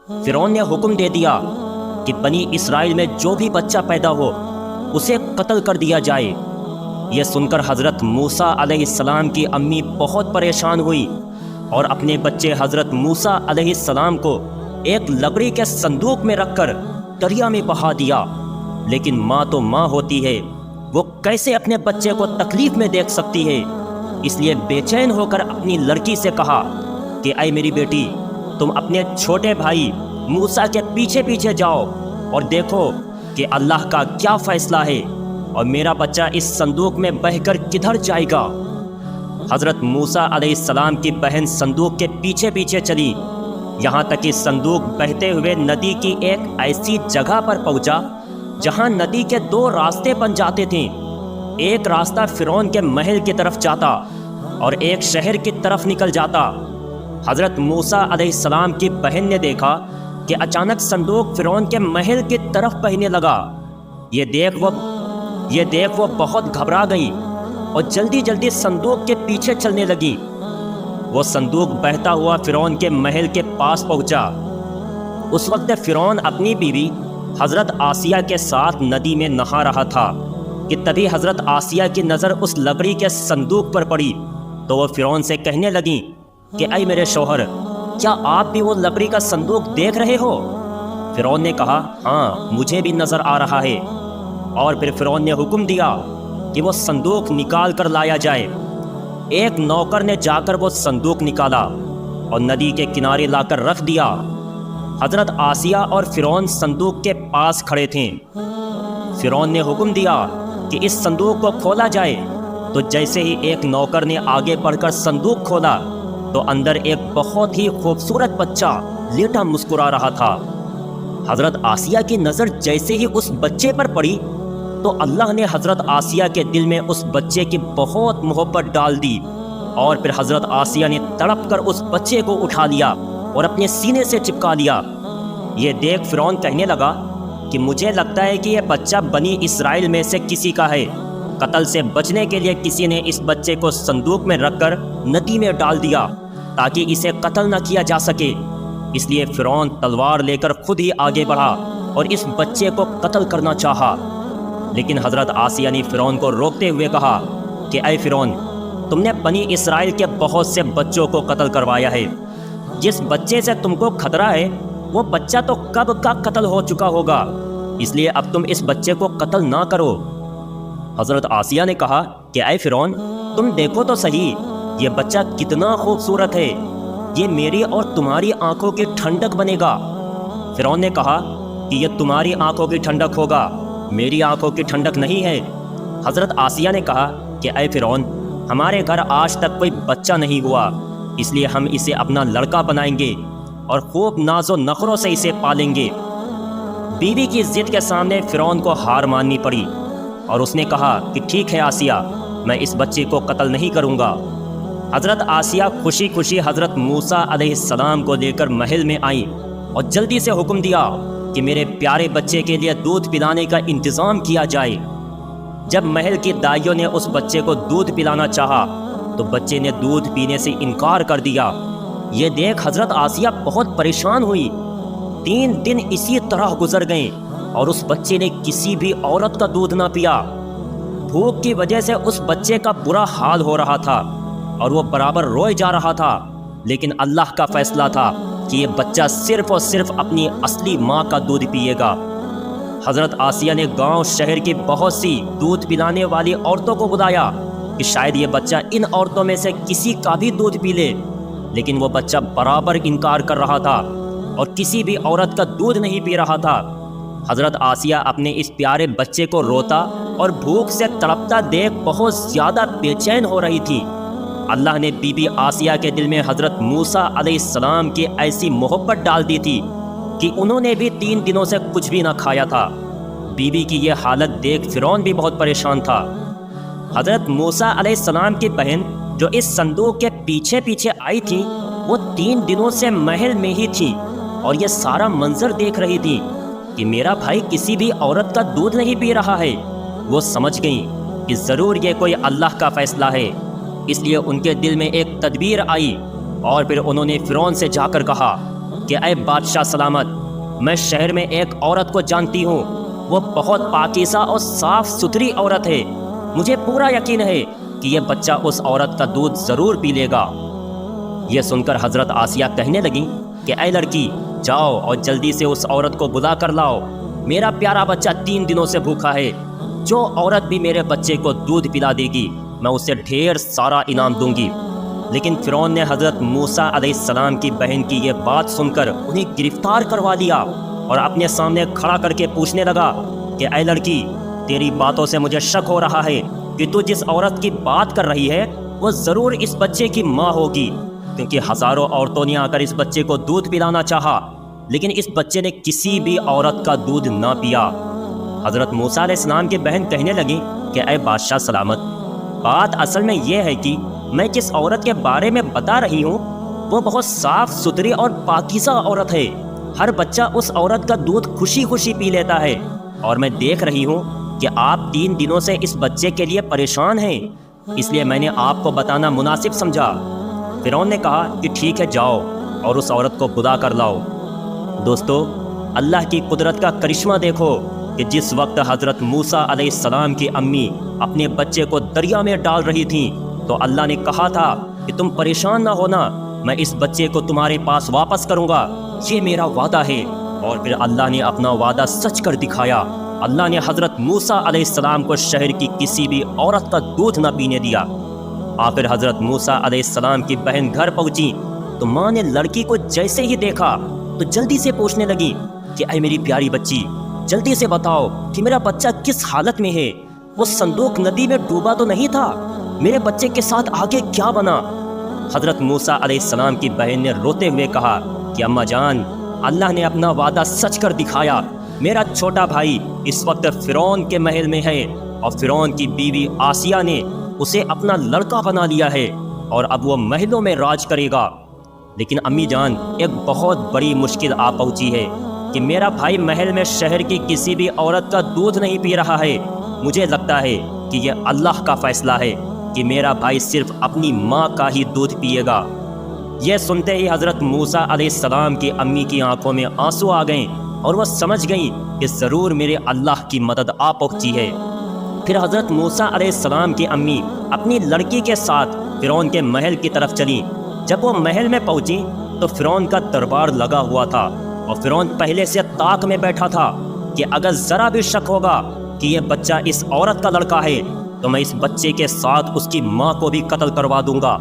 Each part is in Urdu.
فرعون نے حکم دے دیا کہ بنی اسرائیل میں جو بھی بچہ پیدا ہو اسے قتل کر دیا جائے۔ یہ سن کر حضرت موسیٰ علیہ السلام کی امی بہت پریشان ہوئی اور اپنے بچے حضرت موسیٰ علیہ السلام کو ایک لکڑی کے صندوق میں رکھ کر دریا میں بہا دیا۔ لیکن ماں تو ماں ہوتی ہے، وہ کیسے اپنے بچے کو تکلیف میں دیکھ سکتی ہے؟ اس لیے بے چین ہو کر اپنی لڑکی سے کہا کہ اے میری بیٹی، تم اپنے چھوٹے بھائی موسیٰ کے پیچھے پیچھے جاؤ اور دیکھو کہ اللہ کا کیا فیصلہ ہے اور میرا بچہ اس صندوق میں بہہ کر کدھر جائے گا۔ حضرت موسیٰ علیہ السلام کی بہن صندوق کے پیچھے پیچھے چلی، یہاں تک کہ صندوق بہتے ہوئے ندی کی ایک ایسی جگہ پر پہنچا جہاں ندی کے دو راستے بن جاتے تھے۔ ایک راستہ فرعون کے محل کی طرف جاتا اور ایک شہر کی طرف نکل جاتا۔ حضرت موسیٰ علیہ السلام کی بہن نے دیکھا کہ اچانک صندوق فرعون کے محل کی طرف بہنے لگا۔ یہ دیکھ وہ بہت گھبرا گئی اور جلدی جلدی صندوق کے پیچھے چلنے لگی۔ وہ صندوق بہتا ہوا فرعون کے محل کے پاس پہنچا۔ اس وقت فرعون اپنی بیوی حضرت آسیہ کے ساتھ ندی میں نہا رہا تھا کہ تبھی حضرت آسیہ کی نظر اس لکڑی کے صندوق پر پڑی تو وہ فرعون سے کہنے لگیں کہ اے میرے شوہر، کیا آپ بھی وہ لکڑی کا صندوق دیکھ رہے ہو؟ فرعون نے کہا ہاں، مجھے بھی نظر آ رہا ہے۔ اور پھر فرعون نے حکم دیا کہ وہ صندوق نکال کر لایا جائے۔ ایک نوکر نے جا کر وہ صندوق نکالا اور ندی کے کنارے لا کر رکھ دیا۔ حضرت آسیہ اور فرعون صندوق کے پاس کھڑے تھے۔ فرعون نے حکم دیا کہ اس صندوق کو کھولا جائے، تو جیسے ہی ایک نوکر نے آگے بڑھ کر صندوق کھولا تو اندر ایک بہت ہی خوبصورت بچہ لیٹا مسکرا رہا تھا۔ حضرت آسیہ کی نظر جیسے ہی اس بچے پر پڑی تو اللہ نے حضرت آسیہ کے دل میں اس بچے کی بہت محبت ڈال دی، اور پھر حضرت آسیہ نے تڑپ کر اس بچے کو اٹھا لیا اور اپنے سینے سے چپکا لیا۔ یہ دیکھ فرعون کہنے لگا کہ مجھے لگتا ہے کہ یہ بچہ بنی اسرائیل میں سے کسی کا ہے۔ قتل سے بچنے کے لیے کسی نے اس بچے کو صندوق میں رکھ کر ندی میں ڈال دیا تاکہ اسے قتل نہ کیا جا سکے۔ اس لیے فرعون تلوار لے کر خود ہی آگے بڑھا اور اس بچے کو قتل کرنا چاہا۔ لیکن حضرت آسیہ نے فرعون کو روکتے ہوئے کہا کہ اے فرعون، تم نے بنی اسرائیل کے بہت سے بچوں کو قتل کروایا ہے۔ جس بچے سے تم کو خطرہ ہے وہ بچہ تو کب کا قتل ہو چکا ہوگا، اس لیے اب تم اس بچے کو قتل نہ کرو۔ حضرت آسیہ نے کہا کہ اے فرعون، تم دیکھو تو صحیح، یہ بچہ کتنا خوبصورت ہے، یہ میری اور تمہاری آنکھوں کی ٹھنڈک بنے گا۔ فرعون نے کہا کہ یہ تمہاری آنکھوں کی ٹھنڈک ہوگا، میری آنکھوں کی ٹھنڈک نہیں ہے۔ حضرت آسیہ نے کہا کہ اے فرعون، ہمارے گھر آج تک کوئی بچہ نہیں ہوا، اس لیے ہم اسے اپنا لڑکا بنائیں گے اور خوب ناز و نخروں سے اسے پالیں گے۔ بیوی کی ضد کے سامنے فرعون کو ہار ماننی پڑی اور اس نے کہا کہ ٹھیک ہے آسیہ، میں اس بچے کو قتل نہیں کروں گا۔ حضرت آسیہ خوشی خوشی حضرت موسیٰ علیہ السلام کو لے کر محل میں آئیں اور جلدی سے حکم دیا کہ میرے پیارے بچے کے لیے دودھ پلانے کا انتظام کیا جائے۔ جب محل کی دائیوں نے اس بچے کو دودھ پلانا چاہا تو بچے نے دودھ پینے سے انکار کر دیا۔ یہ دیکھ حضرت آسیہ بہت پریشان ہوئی۔ 3 دن اسی طرح گزر گئے اور اس بچے نے کسی بھی عورت کا دودھ نہ پیا۔ بھوک کی وجہ سے اس بچے کا برا حال ہو رہا تھا اور وہ برابر روئے جا رہا تھا، لیکن اللہ کا فیصلہ تھا کہ یہ بچہ صرف اور صرف اپنی اصلی ماں کا دودھ پیے گا۔ حضرت آسیہ نے گاؤں شہر کی بہت سی دودھ پلانے والی عورتوں کو بلایا کہ شاید یہ بچہ ان عورتوں میں سے کسی کا بھی دودھ پی لے، لیکن وہ بچہ برابر انکار کر رہا تھا اور کسی بھی عورت کا دودھ نہیں پی رہا تھا۔ حضرت آسیہ اپنے اس پیارے بچے کو روتا اور بھوک سے تڑپتا دیکھ بہت زیادہ بے چین ہو رہی تھی۔ اللہ نے بی بی آسیہ کے دل میں حضرت موسیٰ علیہ السلام کی ایسی محبت ڈال دی تھی کہ انہوں نے بھی 3 دنوں سے کچھ بھی نہ کھایا تھا۔ بی بی کی یہ حالت دیکھ فرعون بھی بہت پریشان تھا۔ حضرت موسیٰ علیہ السلام کی بہن جو اس صندوق کے پیچھے پیچھے آئی تھی وہ 3 دنوں سے محل میں ہی تھی اور یہ سارا منظر دیکھ رہی تھی کہ میرا بھائی کسی بھی عورت کا دودھ نہیں پی رہا ہے۔ وہ سمجھ گئیں کہ ضرور یہ کوئی اللہ کا فیصلہ ہے، اس لیے ان کے دل میں ایک تدبیر آئی اور پھر انہوں نے فرعون سے جا کر کہا کہ اے بادشاہ سلامت، میں شہر میں ایک عورت کو جانتی ہوں، وہ بہت پاکیزہ اور صاف ستھری عورت ہے، مجھے پورا یقین ہے کہ یہ بچہ اس عورت کا دودھ ضرور پی لے گا۔ یہ سن کر حضرت آسیہ کہنے لگیں کہ اے لڑکی، جاؤ اور جلدی سے اس عورت کو بلا کر لاؤ، میرا پیارا بچہ 3 دنوں سے بھوکا ہے، جو عورت بھی میرے بچے کو دودھ پلا دے گی میں اسے ڈھیر سارا انعام دوں گی۔ لیکن فرعون نے حضرت موسیٰ علیہ السلام کی بہن کی یہ بات سن کر انہیں گرفتار کروا لیا اور اپنے سامنے کھڑا کر کے پوچھنے لگا کہ اے لڑکی، تیری باتوں سے مجھے شک ہو رہا ہے کہ تو جس عورت کی بات کر رہی ہے وہ ضرور اس بچے کی ماں ہوگی، کیونکہ ہزاروں عورتوں نے آ کر اس بچے کو دودھ پلانا چاہا، لیکن اس بچے نے کسی بھی عورت کا دودھ نہ پیا۔ حضرت موسیٰ علیہ السلام کی بہن کہنے لگی کہ اے بادشاہ سلامت، بات اصل میں یہ ہے کہ میں جس عورت کے بارے میں بتا رہی ہوں وہ بہت صاف ستھری اور پاکیزہ عورت ہے، ہر بچہ اس عورت کا دودھ خوشی خوشی پی لیتا ہے، اور میں دیکھ رہی ہوں کہ آپ 3 دنوں سے اس بچے کے لیے پریشان ہیں، اس لیے میں نے آپ کو بتانا مناسب سمجھا۔ فرعون نے کہا کہ ٹھیک ہے، جاؤ اور اس عورت کو بلا کر لاؤ۔ دوستو، اللہ کی قدرت کا کرشمہ دیکھو کہ جس وقت حضرت موسیٰ علیہ السلام کی امی اپنے بچے کو دریا میں ڈال رہی تھیں تو اللہ نے کہا تھا کہ تم پریشان نہ ہونا، میں اس بچے کو تمہارے پاس واپس کروں گا، یہ میرا وعدہ ہے۔ اور پھر اللہ نے اپنا وعدہ سچ کر دکھایا، اللہ نے حضرت موسیٰ علیہ السلام کو شہر کی کسی بھی عورت کا دودھ نہ پینے دیا۔ آخر حضرت موسیٰ علیہ السلام کی بہن گھر پہنچی تو ماں نے لڑکی کو جیسے ہی دیکھا تو جلدی سے پوچھنے لگی کہ اے میری پیاری بچی، جلدی سے بتاؤ کہ میرا بچہ کس حالت میں ہے، وہ صندوق ندی میں ڈوبا تو نہیں تھا، میرے بچے کے ساتھ آگے کیا بنا؟ حضرت موسیٰ علیہ السلام کی بہن نے روتے ہوئے کہا کہ اماں جان، اللہ نے اپنا وعدہ سچ کر دکھایا، میرا چھوٹا بھائی اس وقت فرعون کے محل میں ہے اور فرعون کی بیوی آسیہ نے اسے اپنا لڑکا بنا لیا ہے اور اب وہ محلوں میں راج کرے گا۔ لیکن امی جان، ایک بہت بڑی مشکل آ پہنچی ہے کہ میرا بھائی محل میں شہر کی کسی بھی عورت کا دودھ نہیں پی رہا ہے، مجھے لگتا ہے کہ یہ اللہ کا فیصلہ ہے کہ میرا بھائی صرف اپنی ماں کا ہی دودھ پیے گا۔ یہ سنتے ہی حضرت موسیٰ علیہ السلام کی امی کی آنکھوں میں آنسو آ گئیں اور وہ سمجھ گئیں کہ ضرور میرے اللہ کی مدد آ پہنچی ہے۔ پھر حضرت موسیٰ علیہ السلام کی امی اپنی لڑکی کے ساتھ فرعون کے محل کی طرف چلیں۔ جب وہ محل میں پہنچی تو فرعون کا دربار لگا ہوا تھا اور فرعون پہلے سے طاق میں بیٹھا تھا کہ اگر ذرا بھی شک ہوگا کہ یہ بچہ اس عورت کا لڑکا ہے تو میں اس بچے کے ساتھ اس کی ماں کو بھی قتل کروا دوں گا۔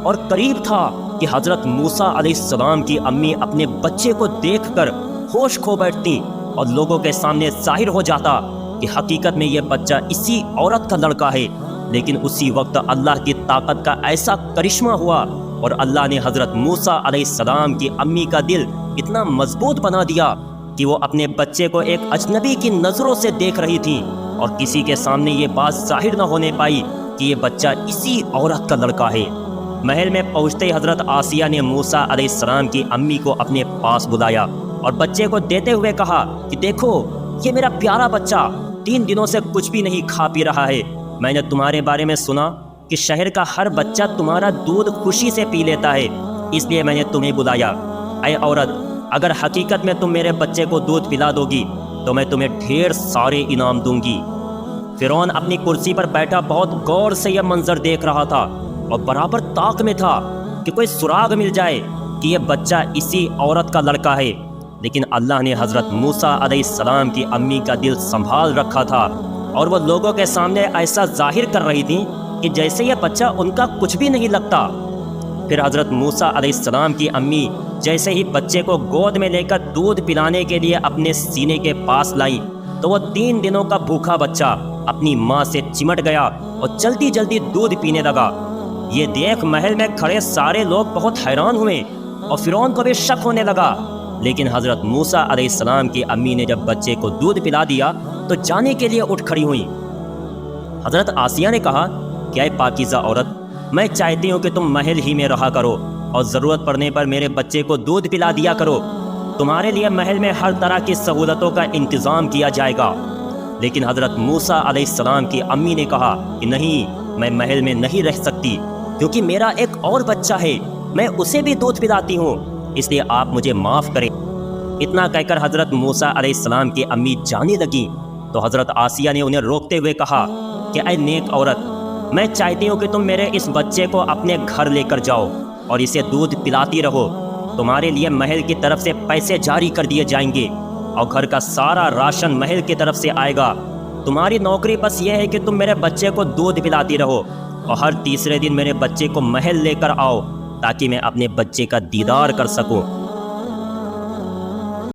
اور قریب تھا کہ حضرت موسیٰ علیہ السلام کی امی اپنے بچے کو دیکھ کر ہوش کھو بیٹھتی اور لوگوں کے سامنے ظاہر ہو جاتا کہ حقیقت میں یہ بچہ اسی عورت کا لڑکا ہے۔ لیکن اسی وقت اللہ کی طاقت کا ایسا کرشمہ ہوا اور اللہ نے حضرت موسیٰ علیہ السلام کی امی کا دل اتنا مضبوط بنا دیا کہ وہ اپنے بچے کو ایک اجنبی کی نظروں سے دیکھ رہی تھیں اور کسی کے سامنے یہ بات ظاہر نہ ہونے پائی کہ یہ بچہ اسی عورت کا لڑکا ہے۔ محل میں پہنچتے حضرت آسیہ نے موسیٰ علیہ السلام کی امی کو اپنے پاس بلایا اور بچے کو دیتے ہوئے کہا کہ دیکھو، یہ میرا پیارا بچہ 3 دنوں سے کچھ بھی نہیں کھا پی رہا ہے، میں نے تمہارے بارے میں سنا کہ شہر کا ہر بچہ تمہارا دودھ خوشی سے پی لیتا ہے، اس لیے میں نے تمہیں بلایا۔ اے عورت، اگر حقیقت میں تم میرے بچے کو دودھ پلا دو گی تو میں تمہیں ڈھیر سارے انعام دوں گی۔ فرعون اپنی کرسی پر بیٹھا بہت غور سے یہ منظر دیکھ رہا تھا اور برابر طاق میں تھا کہ کوئی سراغ مل جائے کہ یہ بچہ اسی عورت کا لڑکا ہے۔ لیکن اللہ نے حضرت موسیٰ علیہ السلام کی امی کا دل سنبھال رکھا تھا اور وہ لوگوں کے سامنے ایسا ظاہر کر رہی تھی کہ جیسے یہ بچہ ان کا کچھ بھی نہیں لگتا۔ پھر حضرت موسیٰ علیہ السلام کی امی جیسے ہی بچے کو گود میں لے کر دودھ پلانے کے لیے اپنے سینے کے پاس لائیں تو وہ 3 دنوں کا بھوکا بچہ اپنی ماں سے چمٹ گیا اور جلدی جلدی دودھ پینے لگا۔ یہ دیکھ محل میں کھڑے سارے لوگ بہت حیران ہوئے اور فرعون کو بھی شک ہونے لگا۔ لیکن حضرت موسیٰ علیہ السلام کی امی نے جب بچے کو دودھ پلا دیا تو جانے کے لیے اٹھ کھڑی ہوئیں۔ حضرت آسیہ نے کہا کہ اے پاکیزہ عورت، میں چاہتی ہوں کہ تم محل ہی میں رہا کرو اور ضرورت پڑنے پر میرے بچے کو دودھ پلا دیا کرو، تمہارے لیے محل میں ہر طرح کی سہولتوں کا انتظام کیا جائے گا۔ لیکن حضرت موسیٰ علیہ السلام کی امی نے کہا کہ نہیں، میں محل میں نہیں رہ سکتی کیونکہ میرا ایک اور بچہ ہے، میں اسے بھی دودھ پلاتی ہوں۔ اس لیے آپ مجھے معاف کریں۔ اتنا کہہ کر حضرت موسیٰ علیہ السلام کی امی جانے لگیں تو حضرت آسیہ نے انہیں روکتے ہوئے کہا کہ اے نیک عورت، میں چاہتی ہوں کہ تم میرے اس بچے کو اپنے گھر لے کر جاؤ اور اسے دودھ پلاتی رہو۔ تمہارے لیے محل کی طرف سے پیسے جاری کر دیے جائیں گے اور گھر کا سارا راشن محل کی طرف سے آئے گا۔ تمہاری نوکری بس یہ ہے کہ تم میرے بچے کو دودھ پلاتی رہو اور ہر تیسرے دن میرے بچے کو محل لے کر آؤ تاکہ میں اپنے بچے کا دیدار کر سکوں۔